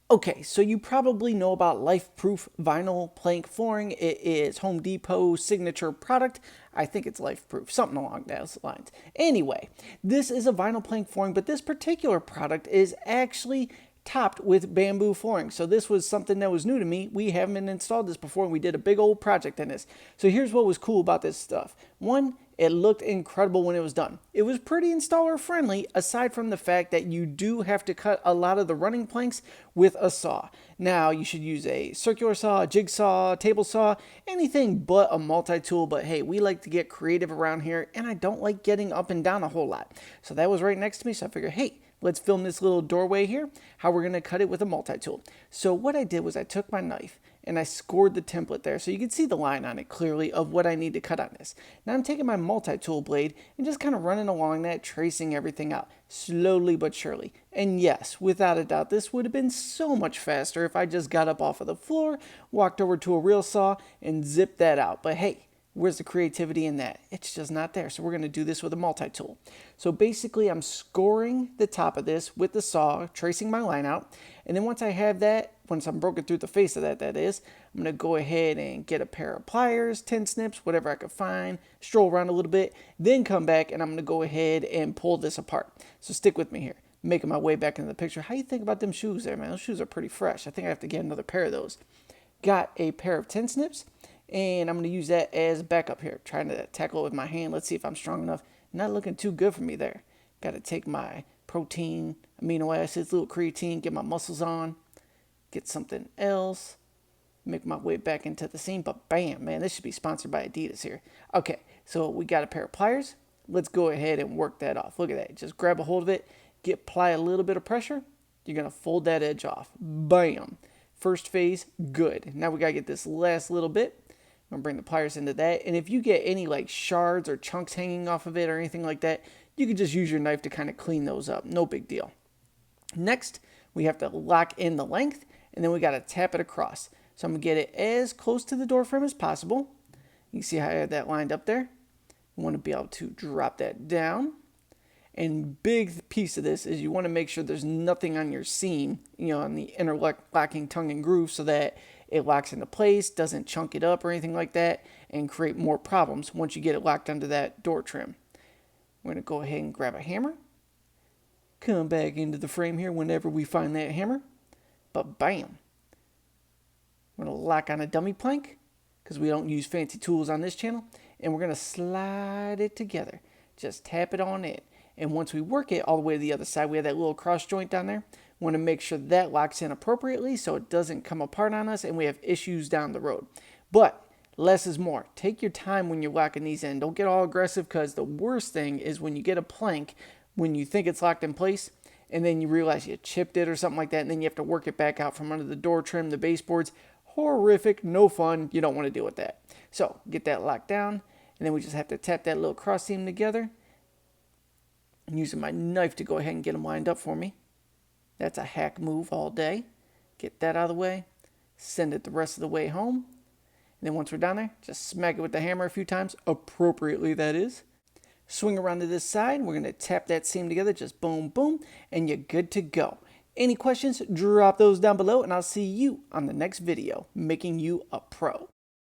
Okay, so you probably know about Lifeproof vinyl plank flooring. It is Home Depot's signature product. I think it's Lifeproof, something along those lines. Anyway, this is a vinyl plank flooring, but this particular product is actually topped with bamboo flooring. So this was something that was new to me. We haven't installed this before, and we did a big old project in this. So here's what was cool about this stuff. One, it looked incredible when it was done. It was pretty installer friendly, aside from the fact that you do have to cut a lot of the running planks with a saw. Now, you should use a circular saw, a jigsaw, table saw, anything but a multi-tool. But hey, we like to get creative around here, and I don't like getting up and down a whole lot. So that was right next to me, so I figured, hey, let's film this little doorway here, how we're going to cut it with a multi-tool. So what I did was I took my knife and I scored the template there so you can see the line on it clearly of what I need to cut on this. Now I'm taking my multi-tool blade and just kind of running along that, tracing everything out, slowly but surely. And yes, without a doubt, this would have been so much faster if I just got up off of the floor, walked over to a real saw, and zipped that out. But hey, where's the creativity in that? It's just not there. So we're going to do this with a multi-tool. So basically I'm scoring the top of this with the saw, tracing my line out. And then once I have that, once I'm broken through the face of that is, I'm going to go ahead and get a pair of pliers, 10 snips, whatever I could find, stroll around a little bit, then come back and I'm going to go ahead and pull this apart. So stick with me here. Making my way back into the picture. How you think about them shoes there, man? Those shoes are pretty fresh. I think I have to get another pair of those. Got a pair of 10 snips. And I'm going to use that as backup here. Trying to tackle it with my hand. Let's see if I'm strong enough. Not looking too good for me there. Got to take my protein, amino acids, little creatine, get my muscles on. Get something else. Make my way back into the scene. But bam, man, this should be sponsored by Adidas here. Okay, so we got a pair of pliers. Let's go ahead and work that off. Look at that. Just grab a hold of it. Apply a little bit of pressure. You're going to fold that edge off. Bam. First phase, good. Now we got to get this last little bit. I'm going to bring the pliers into that. And if you get any like shards or chunks hanging off of it or anything like that, you can just use your knife to kind of clean those up. No big deal. Next, we have to lock in the length, and then we got to tap it across. So I'm going to get it as close to the door frame as possible. You can see how I have that lined up there. You want to be able to drop that down. And big piece of this is you want to make sure there's nothing on your seam, on the interlocking tongue and groove, so that it locks into place, doesn't chunk it up or anything like that, and create more problems once you get it locked onto that door trim. We're going to go ahead and grab a hammer. Come back into the frame here whenever we find that hammer. But bam. We're going to lock on a dummy plank, because we don't use fancy tools on this channel. And we're going to slide it together. Just tap it on in. And once we work it all the way to the other side, we have that little cross joint down there. We want to make sure that locks in appropriately so it doesn't come apart on us and we have issues down the road. But less is more. Take your time when you're locking these in. Don't get all aggressive, because the worst thing is when you get a plank, when you think it's locked in place, and then you realize you chipped it or something like that, and then you have to work it back out from under the door trim, the baseboards. Horrific, no fun. You don't want to deal with that. So get that locked down, and then we just have to tap that little cross seam together. I'm using my knife to go ahead and get them lined up for me. That's a hack move all day. Get that out of the way. Send it the rest of the way home. And then once we're down there, just smack it with the hammer a few times. Appropriately, that is. Swing around to this side. We're going to tap that seam together. Just boom, boom. And you're good to go. Any questions? Drop those down below. And I'll see you on the next video. Making you a pro.